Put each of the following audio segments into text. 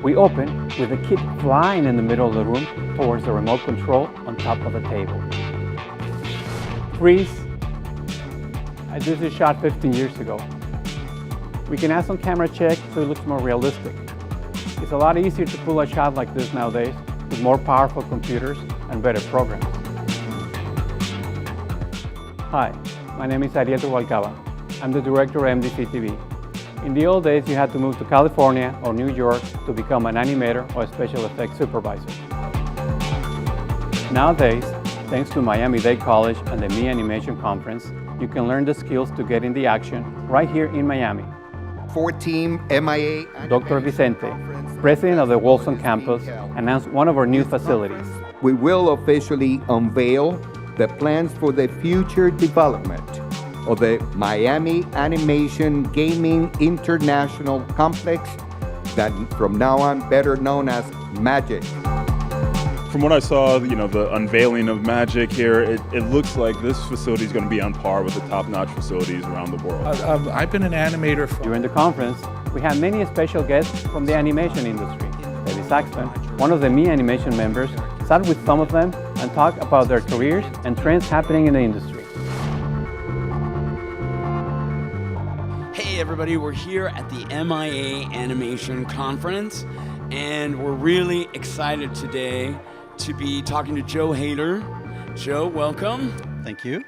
We open with a kid flying in the middle of the room towards the remote control on top of a table. Freeze. This is shot 15 years ago. We can add some camera check so it looks more realistic. It's a lot easier to pull a shot like this nowadays with more powerful computers and better programs. Hi, my name is Haidar. I'm the director of MDC-TV. In the old days, you had to move to California or New York to become an animator or a special effects supervisor. Nowadays, thanks to Miami-Dade College and the MiaAnimation conference, you can learn the skills to get in the action right here in Miami. Team MIA. Dr. Vicente, president of the Wolfson campus, announced one of our new facilities. We will officially unveil the plans for the future development of the MiaAnimation Gaming International Complex, that from now on better known as MAGIC. From what I saw, the unveiling of MAGIC here, it looks like this facility is going to be on par with the top-notch facilities around the world. I've been an animator During the conference, we had many special guests from the animation industry. Saxton, one of the MiaAnimation members, sat with some of them and talked about their careers and trends happening in the industry. Hey everybody, we're here at the MiaAnimation conference, and we're really excited today to be talking to Joe Haidar. Joe, welcome. Thank you.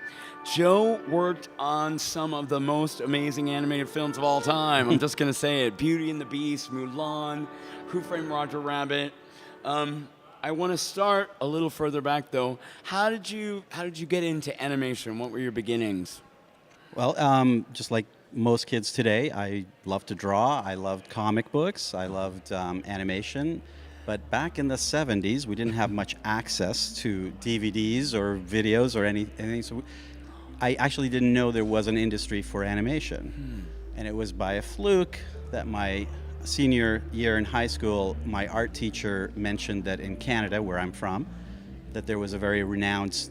Joe worked on some of the most amazing animated films of all time. I'm just gonna say it: Beauty and the Beast, Mulan, Who Framed Roger Rabbit. I want to start a little further back though. How did you get into animation? What were your beginnings? Well, just like most kids today, I loved to draw. I loved comic books. I loved animation. But back in the 70s, we didn't have much access to DVDs or videos or anything. So I actually didn't know there was an industry for animation. And it was by a fluke that my senior year in high school, my art teacher mentioned that in Canada, where I'm from, that there was a very renowned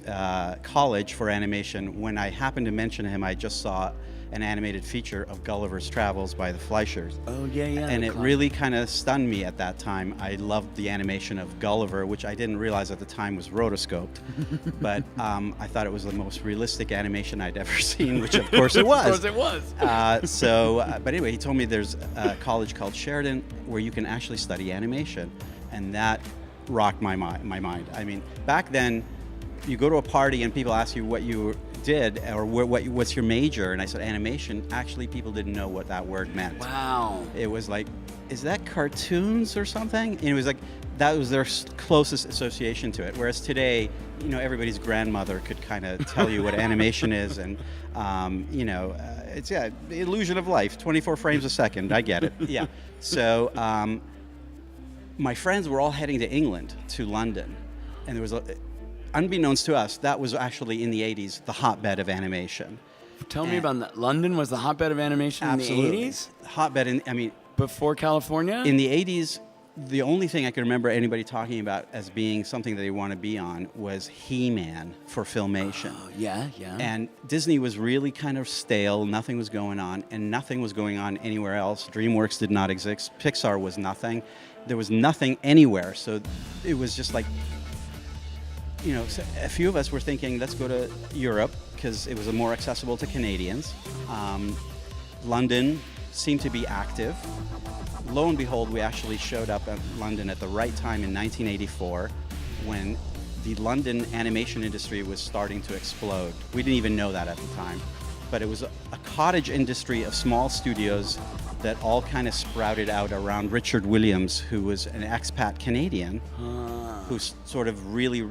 college for animation. When I happened to mention him, I just saw an animated feature of Gulliver's Travels by the Fleischers. Oh, yeah. And it really kind of stunned me at that time. I loved the animation of Gulliver, which I didn't realize at the time was rotoscoped. But I thought it was the most realistic animation I'd ever seen, which of course it was. Of course it was. But anyway, he told me there's a college called Sheridan where you can actually study animation. And that rocked my mind. I mean, back then, you go to a party and people ask you what you did or what's your major, and I said animation. Actually, people didn't know what that word meant. Wow. It was like, is that cartoons or something? And it was like, that was their closest association to it. Whereas today, everybody's grandmother could kind of tell you what animation is, and it's the illusion of life, 24 frames a second. I get it. Yeah. So my friends were all heading to England, to London, and there was unbeknownst to us, that was actually in the 80s, the hotbed of animation. Tell me about that. London was the hotbed of animation in the 80s? Hotbed before California? In the 80s, the only thing I can remember anybody talking about as being something that they want to be on was He-Man for Filmation. Oh, yeah. And Disney was really kind of stale, nothing was going on, and nothing was going on anywhere else. DreamWorks did not exist, Pixar was nothing. There was nothing anywhere, so it was just like, so a few of us were thinking, let's go to Europe because it was more accessible to Canadians. London seemed to be active. Lo and behold, we actually showed up at London at the right time in 1984 when the London animation industry was starting to explode. We didn't even know that at the time. But it was a cottage industry of small studios that all kind of sprouted out around Richard Williams, who was an expat Canadian, who sort of really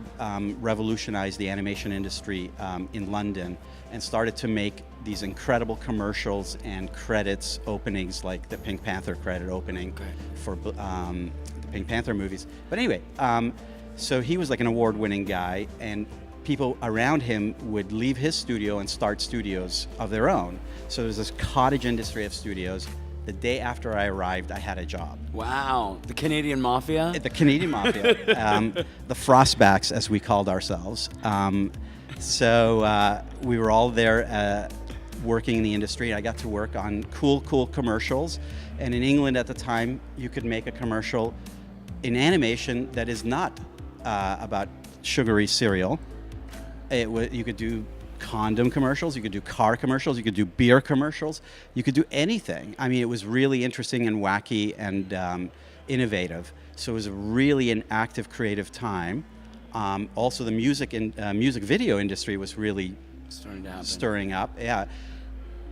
revolutionized the animation industry in London and started to make these incredible commercials and credits openings, like the Pink Panther credit opening for the Pink Panther movies. But anyway, so he was like an award-winning guy, and people around him would leave his studio and start studios of their own. So there's this cottage industry of studios. The day after I arrived, I had a job. Wow, the Canadian Mafia? The Canadian Mafia, the Frostbacks, as we called ourselves. So we were all there working in the industry. I got to work on cool commercials. And in England at the time, you could make a commercial in animation that is not about sugary cereal. You could do condom commercials, you could do car commercials, you could do beer commercials, you could do anything. I mean, it was really interesting and wacky and innovative. So it was really an active, creative time. Also, the music video industry was really stirring up. Yeah.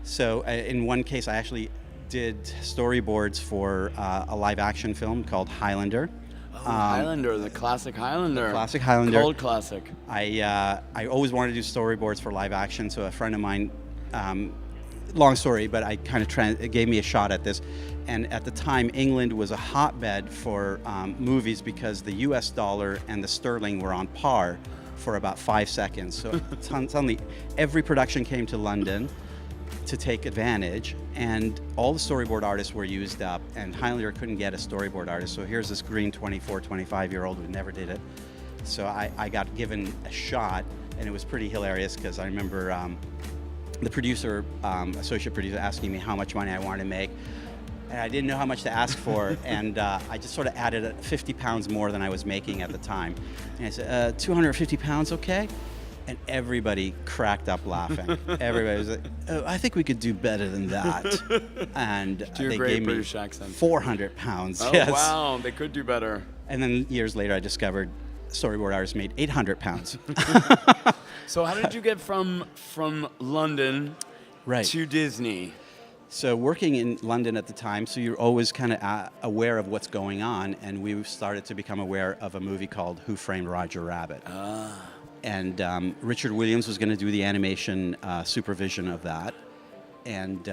So in one case, I actually did storyboards for a live-action film called Highlander. Highlander, the classic Highlander. Classic Highlander. Cold classic. I always wanted to do storyboards for live action, so a friend of mine, long story, but I kind of it gave me a shot at this. And at the time, England was a hotbed for movies because the US dollar and the sterling were on par for about 5 seconds. So suddenly, every production came to London to take advantage, and all the storyboard artists were used up, and Highlander couldn't get a storyboard artist. So here's this green 24, 25-year-old who never did it. So I got given a shot, and it was pretty hilarious because I remember the producer, associate producer, asking me how much money I wanted to make. And I didn't know how much to ask for, and I just sort of added 50 pounds more than I was making at the time. And I said, 250 pounds, okay? And everybody cracked up laughing. Everybody was like, oh, I think we could do better than that. And they gave me British accent. 400 pounds. Oh, yes. wow, they could do better. And then years later, I discovered storyboard artists made 800 pounds. So how did you get from London Right. to Disney? So working in London at the time, so you're always kind of aware of what's going on, and we started to become aware of a movie called Who Framed Roger Rabbit. And Richard Williams was going to do the animation supervision of that. And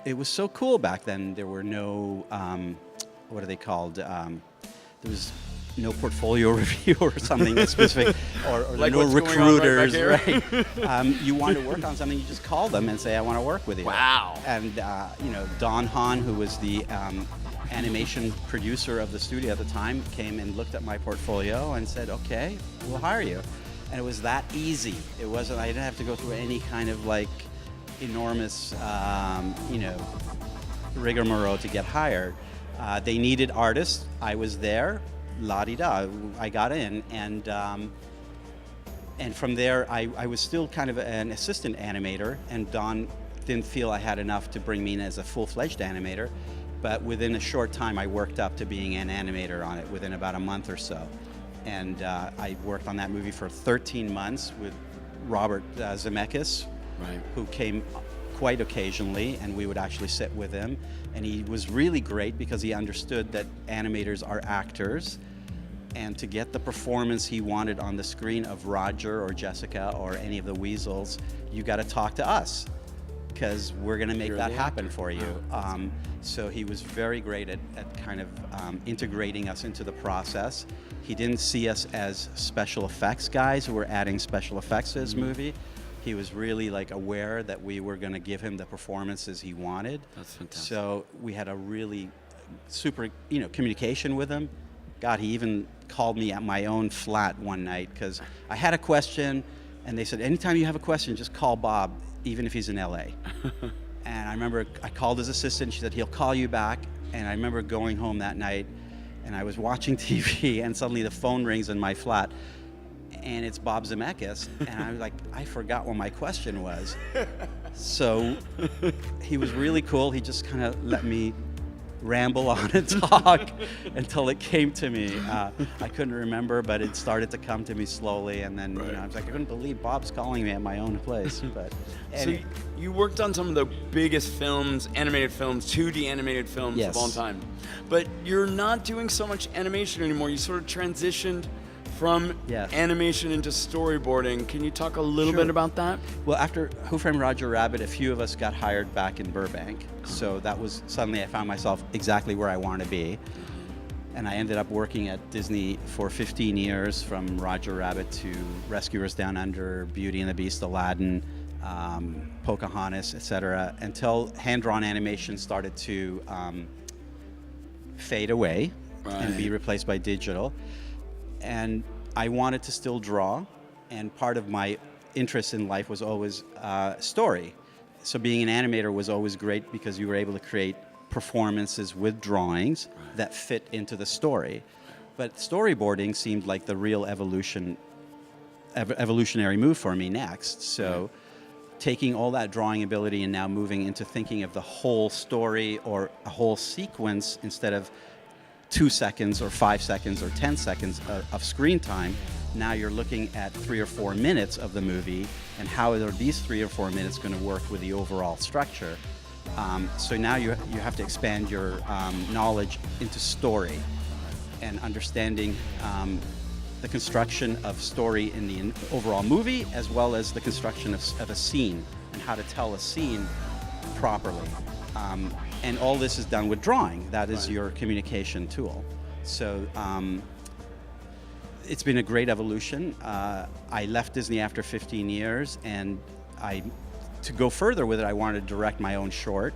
it was so cool back then. There were no, what are they called? There was no portfolio review or something specific, or Like no what's going on right recruiters, back right? You wanted to work on something, you just call them and say, I want to work with you. Wow. And, Don Hahn, who was the animation producer of the studio at the time, came and looked at my portfolio and said, okay, we'll hire you. And it was that easy. It wasn't, I didn't have to go through any kind of like enormous, rigmarole to get hired. They needed artists. I was there. La-di-da, I got in, and from there I was still kind of an assistant animator, and Don didn't feel I had enough to bring me in as a full-fledged animator, but within a short time I worked up to being an animator on it within about a month or so. And I worked on that movie for 13 months with Robert Zemeckis, Right. who came quite occasionally, and we would actually sit with him. And he was really great because he understood that animators are actors, and to get the performance he wanted on the screen of Roger or Jessica or any of the weasels, you got to talk to us because we're going to make You're that the happen actor. for you. So he was very great at kind of integrating us into the process. He didn't see us as special effects guys who were adding special effects to his movie. He was really like aware that we were going to give him the performances he wanted. That's fantastic. So we had a really super, communication with him. God, he even called me at my own flat one night because I had a question, and they said, anytime you have a question, just call Bob, even if he's in LA. And I remember I called his assistant. She said, he'll call you back. And I remember going home that night, and I was watching TV, and suddenly the phone rings in my flat. And it's Bob Zemeckis, and I was like, I forgot what my question was. So he was really cool. He just kind of let me ramble on and talk until it came to me. I couldn't remember, but it started to come to me slowly, and then I was like, I couldn't believe Bob's calling me at my own place. But So you worked on some of the biggest films, animated films, 2D animated films Yes. of all time. But you're not doing so much animation anymore. You sort of transitioned from Yes. animation into storyboarding. Can you talk a little Sure. bit about that? Well, after Who Framed Roger Rabbit, a few of us got hired back in Burbank. So that was suddenly I found myself exactly where I wanted to be. And I ended up working at Disney for 15 years, from Roger Rabbit to Rescuers Down Under, Beauty and the Beast, Aladdin, Pocahontas, etc., until hand-drawn animation started to fade away and be Right. replaced by digital. And I wanted to still draw, and part of my interest in life was always story. So being an animator was always great because you were able to create performances with drawings that fit into the story. But storyboarding seemed like the real evolutionary move for me next. So taking all that drawing ability and now moving into thinking of the whole story or a whole sequence instead of 2 seconds or 5 seconds or 10 seconds of screen time. Now you're looking at 3 or 4 minutes of the movie, and how are these 3 or 4 minutes going to work with the overall structure? So now you have to expand your knowledge into story and understanding the construction of story in the overall movie, as well as the construction of a scene and how to tell a scene properly. And all this is done with drawing. That is your communication tool. So it's been a great evolution. I left Disney after 15 years, and to go further with it, I wanted to direct my own short.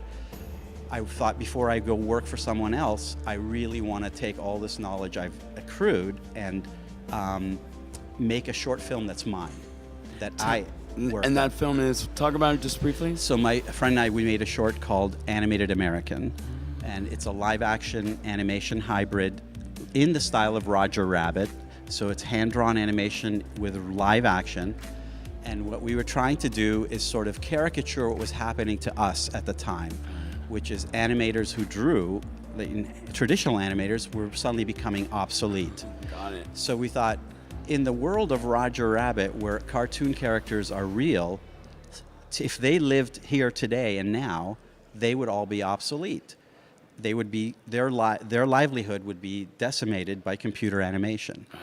I thought before I go work for someone else, I really want to take all this knowledge I've accrued and make a short film that's mine, that I work. And that film is, talk about it just briefly. So my friend and I, we made a short called Animated American, and it's a live-action animation hybrid in the style of Roger Rabbit. So it's hand-drawn animation with live action. And what we were trying to do is sort of caricature what was happening to us at the time, which is animators who drew, traditional animators were suddenly becoming obsolete. Got it. So we thought, in the world of Roger Rabbit, where cartoon characters are real, if they lived here today and now, they would all be obsolete. They would be, their livelihood would be decimated by computer animation. Right.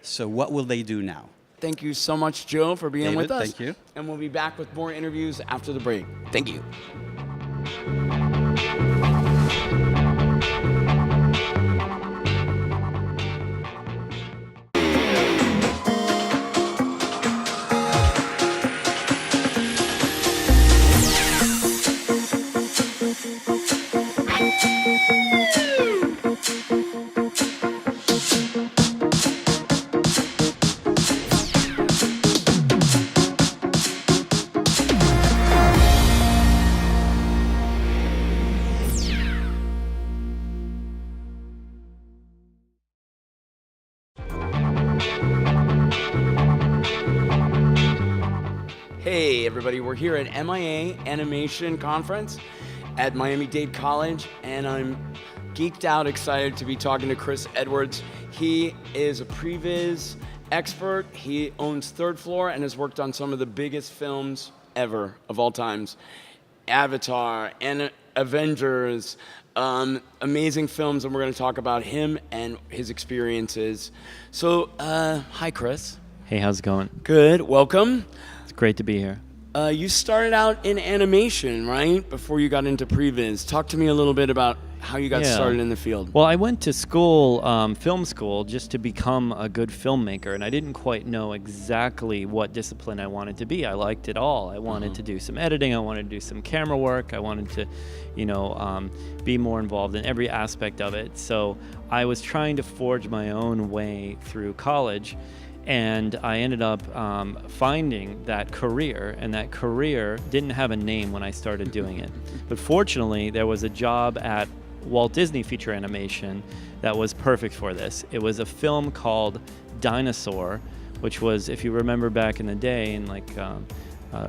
So what will they do now? Thank you so much, Joe, for being David, with us. thank you. And we'll be back with more interviews after the break. Thank you. Hey everybody, we're here at MiaAnimation conference at Miami-Dade College, and I'm geeked out excited to be talking to Chris Edwards. He is a previs expert. He owns Third Floor and has worked on some of the biggest films ever of all times. Avatar and Avengers, amazing films, and we're going to talk about him and his experiences. So, hi Chris. Hey, how's it going? Good, welcome. It's great to be here. You started out in animation, right? Before you got into previs. Talk to me a little bit about how you got started in the field. Well, I went to school, film school, just to become a good filmmaker, and I didn't quite know exactly what discipline I wanted to be. I liked it all. I wanted to do some editing. I wanted to do some camera work. I wanted to, be more involved in every aspect of it. So I was trying to forge my own way through college. And I ended up finding that career, and that career didn't have a name when I started doing it. But fortunately, there was a job at Walt Disney Feature Animation that was perfect for this. It was a film called Dinosaur, which was, if you remember back in the day, in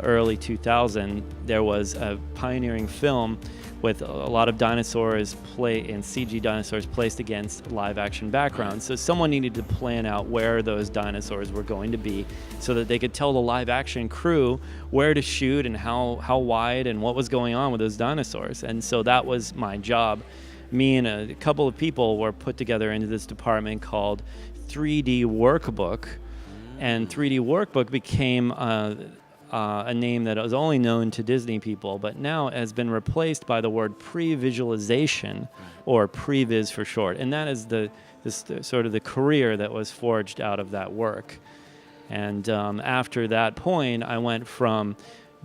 early 2000, there was a pioneering film with a lot of dinosaurs and CG dinosaurs placed against live action backgrounds. So someone needed to plan out where those dinosaurs were going to be so that they could tell the live action crew where to shoot and how wide and what was going on with those dinosaurs. And so that was my job. Me and a couple of people were put together into this department called 3D Workbook. And 3D Workbook became a name that was only known to Disney people, but now has been replaced by the word pre-visualization, or previs for short. And that is the sort of the career that was forged out of that work. And after that point, I went from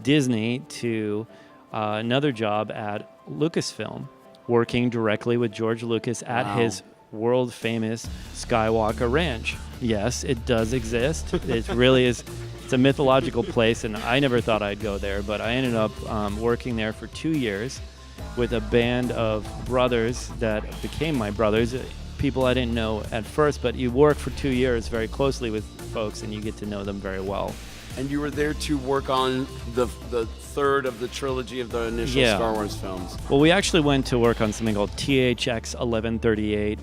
Disney to another job at Lucasfilm, working directly with George Lucas at his world famous Skywalker Ranch. Yes, it does exist. It really is. It's a mythological place, and I never thought I'd go there, but I ended up working there for 2 years. with a band of brothers that became my brothers, people I didn't know at first, but you work for 2 years very closely with folks and you get to know them very well. And you were there to work on the third of the trilogy of the initial Star Wars films. Well, we actually went to work on something called THX 1138,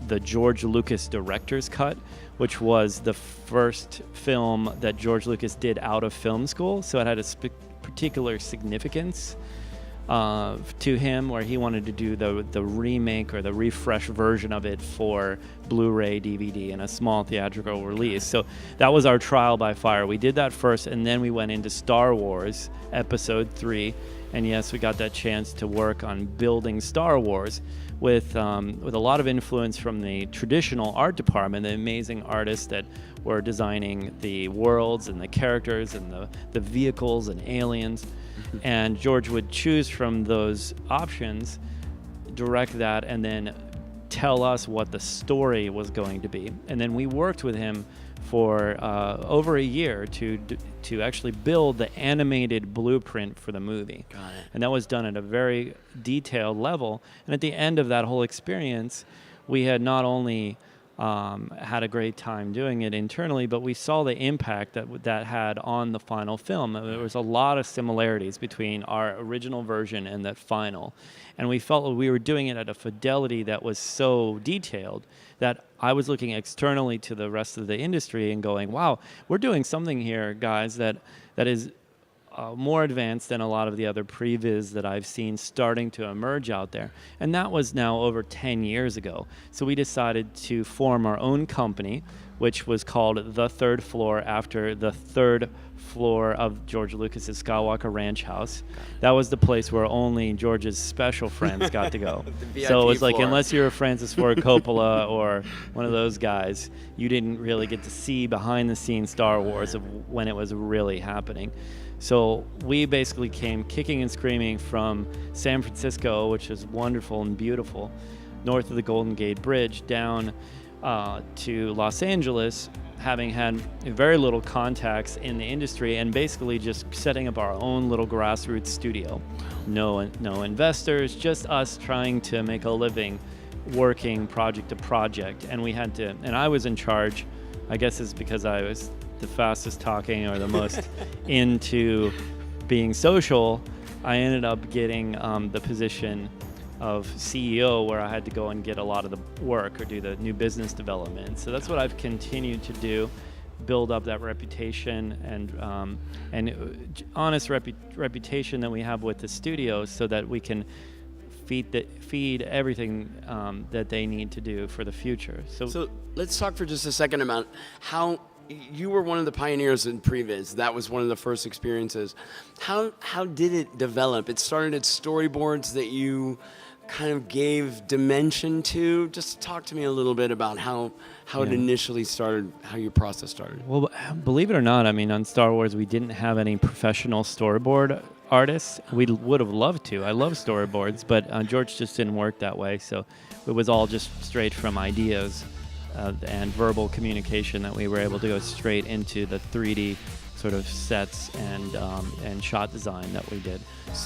the George Lucas director's cut, which was the first film that George Lucas did out of film school. So it had a particular significance to him, where he wanted to do the remake or the refresh version of it for Blu-ray, DVD, and a small theatrical release. So that was our trial by fire. We did that first, and then we went into Star Wars Episode 3. And yes, we got that chance to work on building Star Wars with a lot of influence from the traditional art department, the amazing artists that were designing the worlds and the characters and the vehicles and aliens. And George would choose from those options, direct that, and then tell us what the story was going to be. And then we worked with him for over a year to actually build the animated blueprint for the movie. Got it. And that was done at a very detailed level. And at the end of that whole experience, we had not only had a great time doing it internally, but we saw the impact that had on the final film. There was a lot of similarities between our original version and that final. And we felt we were doing it at a fidelity that was so detailed that I was looking externally to the rest of the industry and going, wow, we're doing something here, guys, that is more advanced than a lot of the other previs that I've seen starting to emerge out there. And that was now over 10 years ago. So we decided to form our own company, which was called The Third Floor, after the third floor of George Lucas's Skywalker Ranch house. That was the place where only George's special friends got to go. So it was like, unless you're a Francis Ford Coppola or one of those guys, you didn't really get to see behind the scenes Star Wars of when it was really happening. So we basically came kicking and screaming from San Francisco, which is wonderful and beautiful, north of the Golden Gate Bridge, down to Los Angeles, having had very little contacts in the industry, and basically just setting up our own little grassroots studio. No investors, just us trying to make a living working project to project. And we had to, and I was in charge, I guess it's because I was the fastest talking or the most into being social. I ended up getting the position of CEO, where I had to go and get a lot of the work or do the new business development. So that's what I've continued to do, build up that reputation and honest reputation that we have with the studios, so that we can feed everything that they need to do for the future. So let's talk for just a second about how you were one of the pioneers in previs. That was one of the first experiences. How did it develop? It started at storyboards that you kind of gave dimension to. Just talk to me a little bit about how it initially started, how your process started. Well, believe it or not, I mean, on Star Wars, we didn't have any professional storyboard artists. We would have loved to. I love storyboards, but George just didn't work that way. So it was all just straight from ideas and verbal communication that we were able to go straight into the 3D sort of sets and shot design that we did.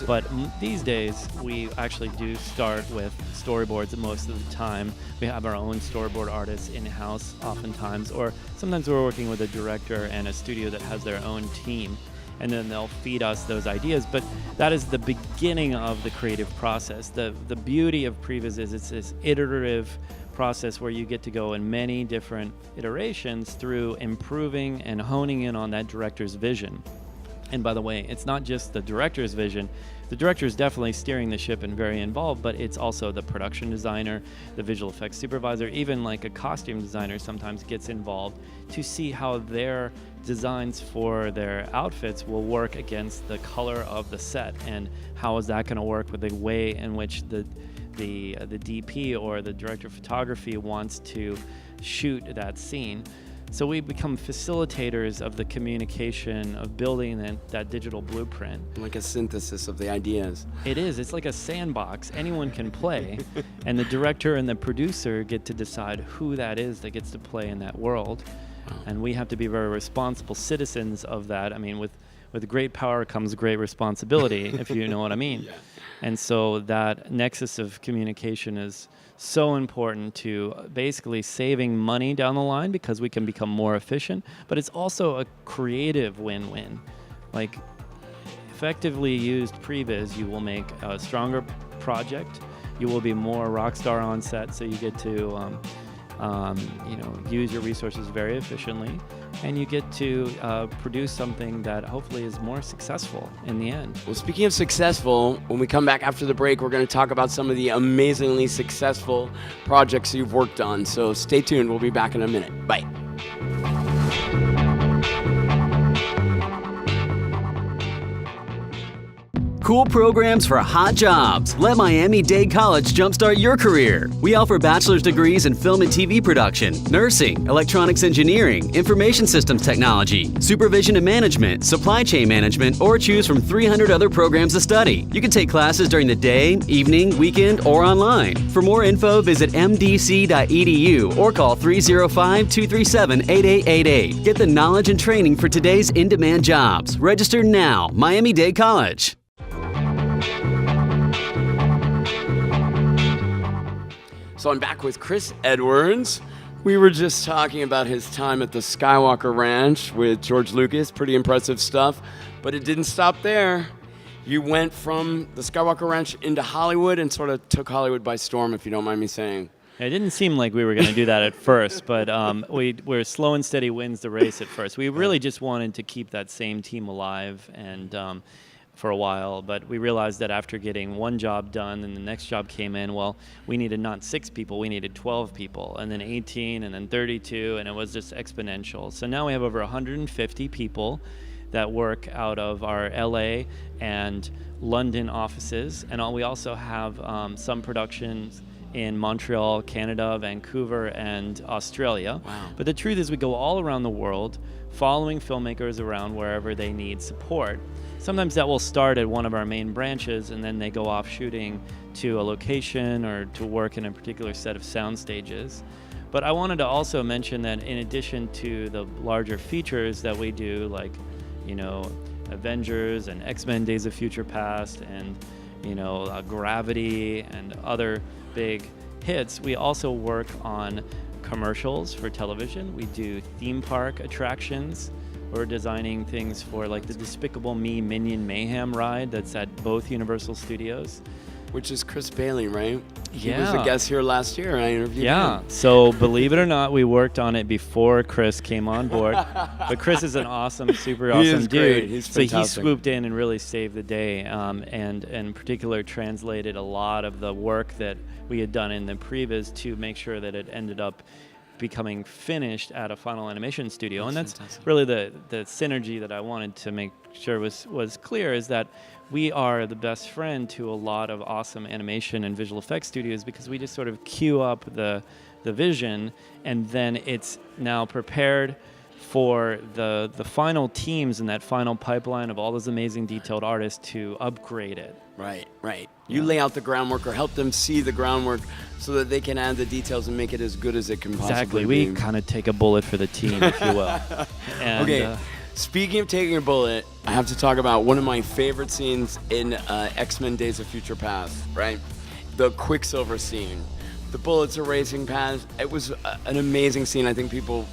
But these days, we actually do start with storyboards most of the time. We have our own storyboard artists in-house oftentimes, or sometimes we're working with a director and a studio that has their own team, and then they'll feed us those ideas. But that is the beginning of the creative process. The beauty of previs is it's this iterative process where you get to go in many different iterations through improving and honing in on that director's vision. And by the way, it's not just the director's vision. The director is definitely steering the ship and very involved, but it's also the production designer, the visual effects supervisor, even like a costume designer sometimes gets involved to see how their designs for their outfits will work against the color of the set, and how is that going to work with the way in which the DP or the director of photography wants to shoot that scene. So we become facilitators of the communication of building that digital blueprint. Like a synthesis of the ideas. It is. It's like a sandbox. Anyone can play, and the director and the producer get to decide who that is that gets to play in that world. And we have to be very responsible citizens of that. I mean, with great power comes great responsibility, if you know what I mean. Yeah. And so that nexus of communication is so important to basically saving money down the line because we can become more efficient, but it's also a creative win-win. Like, effectively used previs, you will make a stronger project. You will be more rock star on set, so you get to use your resources very efficiently, and you get to produce something that hopefully is more successful in the end. Well, speaking of successful, when we come back after the break, we're going to talk about some of the amazingly successful projects you've worked on. So stay tuned. We'll be back in a minute. Bye. Cool programs for hot jobs. Let Miami-Dade College jumpstart your career. We offer bachelor's degrees in film and TV production, nursing, electronics engineering, information systems technology, supervision and management, supply chain management, or choose from 300 other programs to study. You can take classes during the day, evening, weekend, or online. For more info, visit MDC.edu or call 305-237-8888. Get the knowledge and training for today's in-demand jobs. Register now. Miami-Dade College. So I'm back with Chris Edwards. We were just talking about his time at the Skywalker Ranch with George Lucas. Pretty impressive stuff. But it didn't stop there. You went from the Skywalker Ranch into Hollywood and sort of took Hollywood by storm, if you don't mind me saying. It didn't seem like we were going to do that at first, but we're slow and steady wins the race at first. We really just wanted to keep that same team alive and for a while, but we realized that after getting one job done and the next job came in, well, we needed not 6 people, we needed 12 people, and then 18, and then 32, and it was just exponential. So now we have over 150 people that work out of our LA and London offices, and we also have some productions in Montreal, Canada, Vancouver, and Australia. Wow. But the truth is we go all around the world following filmmakers around wherever they need support. Sometimes that will start at one of our main branches, and then they go off shooting to a location or to work in a particular set of sound stages. But I wanted to also mention that in addition to the larger features that we do, like, Avengers and X-Men Days of Future Past and, Gravity and other big hits, we also work on commercials for television. We do theme park attractions. We're designing things for like the Despicable Me Minion Mayhem ride that's at both Universal Studios. Which is Chris Bailey, right? He Yeah. was a guest here last year, and I interviewed him. So believe it or not, we worked on it before Chris came on board. But Chris is an awesome, super awesome is dude. great. He's so he fantastic. swooped in and really saved the day, and in particular translated a lot of the work that we had done in the previs to make sure that it ended up becoming finished at a final animation studio. And that's fantastic. really the synergy that I wanted to make sure was clear, is that we are the best friend to a lot of awesome animation and visual effects studios because we just sort of queue up the vision, and then it's now prepared for the final teams and that final pipeline of all those amazing detailed artists to upgrade it. Right. You lay out the groundwork or help them see the groundwork so that they can add the details and make it as good as it can possibly Exactly. be. We kind of take a bullet for the team, if you will. And, Okay, speaking of taking a bullet, I have to talk about one of my favorite scenes in X-Men Days of Future Past, right? The Quicksilver scene. The bullets are racing past. It was an amazing scene. I think people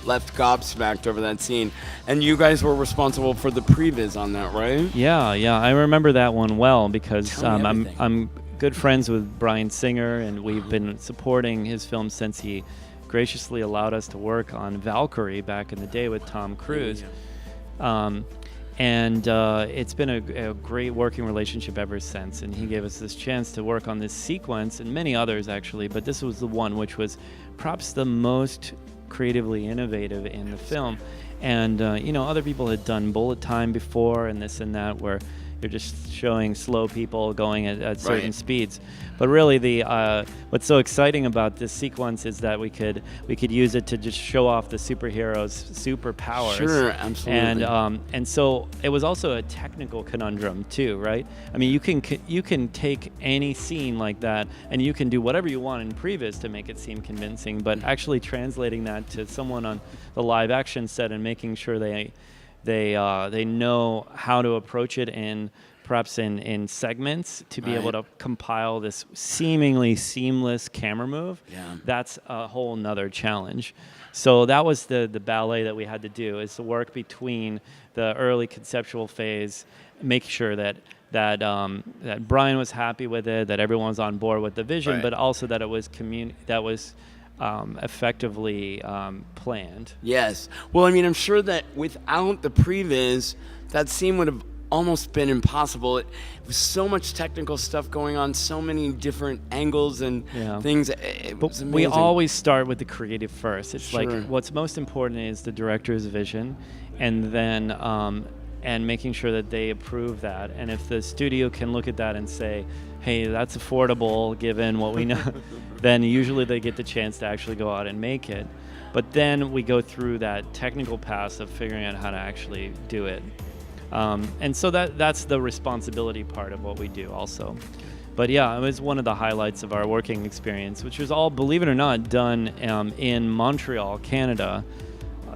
left gobsmacked over that scene. And you guys were responsible for the previs on that, right? Yeah, I remember that one well because Tell me everything. I'm good friends with Bryan Singer, and we've been supporting his film since he graciously allowed us to work on Valkyrie back in the day with Tom Cruise. And it's been a great working relationship ever since, and he gave us this chance to work on this sequence and many others actually, but this was the one which was perhaps the most creatively innovative in the film. And other people had done bullet time before and this and that, where you're just showing slow people going at certain Right. speeds. But really, what's so exciting about this sequence is that we could use it to just show off the superheroes' superpowers. Sure, absolutely. And so it was also a technical conundrum too, right? I mean, you can take any scene like that and you can do whatever you want in previs to make it seem convincing, but actually translating that to someone on the live action set and making sure they They know how to approach it perhaps in segments to be able to compile this seemingly seamless camera move. Yeah. That's a whole nother challenge. So that was the ballet that we had to do, is to work between the early conceptual phase, make sure that Brian was happy with it, that everyone was on board with the vision, but also that it was effectively planned. Yes. Well, I mean, I'm sure that without the previs, that scene would have almost been impossible. It was so much technical stuff going on, so many different angles and things. It was amazing. We always start with the creative first. It's Sure. like what's most important is the director's vision, and then and making sure that they approve that. And if the studio can look at that and say, hey, that's affordable given what we know, then usually they get the chance to actually go out and make it. But then we go through that technical path of figuring out how to actually do it. And so that's the responsibility part of what we do also. But yeah, it was one of the highlights of our working experience, which was all, believe it or not, done in Montreal, Canada,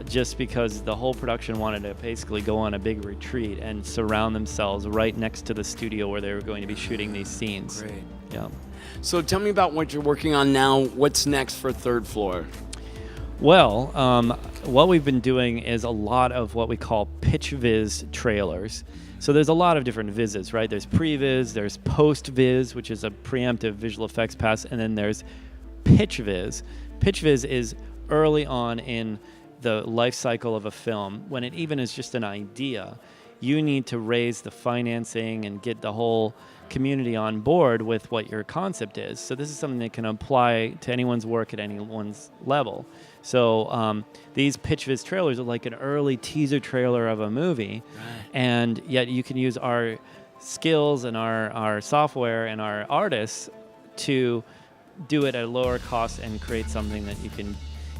just because the whole production wanted to basically go on a big retreat and surround themselves right next to the studio where they were going to be shooting these scenes. Great. Yeah. So tell me about what you're working on now. What's next for Third Floor? Well, what we've been doing is a lot of what we call pitch viz trailers. So there's a lot of different vises, right? There's pre-viz, there's post-viz, which is a preemptive visual effects pass, and then there's pitch viz. Pitch viz is early on in the life cycle of a film, when it even is just an idea. You need to raise the financing and get the whole community on board with what your concept is. So this is something that can apply to anyone's work at anyone's level. So these pitch viz trailers are like an early teaser trailer of a movie, and yet you can use our skills and our software and our artists to do it at a lower cost and create something that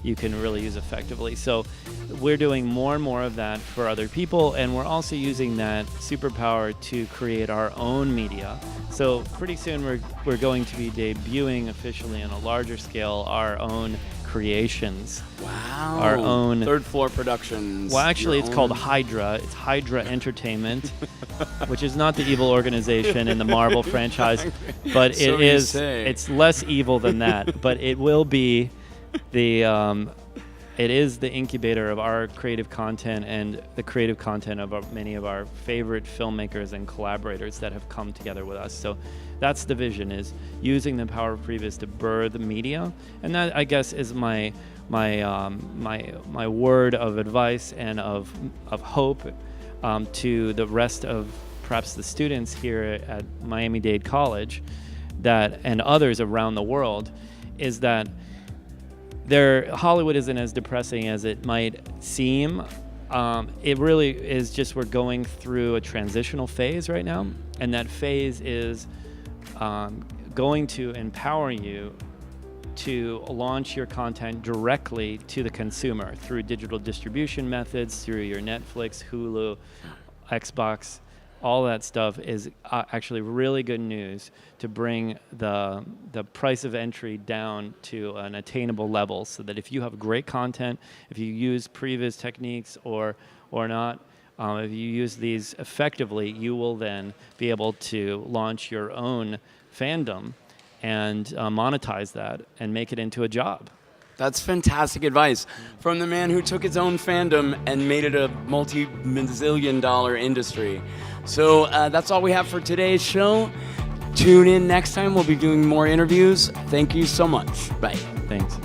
you can really use effectively. So we're doing more and more of that for other people, and we're also using that superpower to create our own media. So pretty soon we're going to be debuting officially on a larger scale our own creations. Wow. Our own Third Floor Productions. Well, actually, Your it's called own- Hydra. It's Hydra Entertainment, which is not the evil organization in the Marvel franchise, but So it you is. say. It's less evil than that, but it will be the. It is the incubator of our creative content and the creative content of many of our favorite filmmakers and collaborators that have come together with us. So that's the vision, is using the power of previs to birth media. And that, I guess, is my word of advice and of hope to the rest of perhaps the students here at Miami-Dade College and others around the world, is that Hollywood isn't as depressing as it might seem. It really is just, we're going through a transitional phase right now, and that phase is going to empower you to launch your content directly to the consumer through digital distribution methods, through your Netflix, Hulu, Xbox. All that stuff is actually really good news to bring the price of entry down to an attainable level, so that if you have great content, if you use previs techniques or not, if you use these effectively, you will then be able to launch your own fandom and monetize that and make it into a job. That's fantastic advice from the man who took his own fandom and made it a multi-bazillion-dollar industry. So that's all we have for today's show. Tune in next time. We'll be doing more interviews. Thank you so much. Bye. Thanks.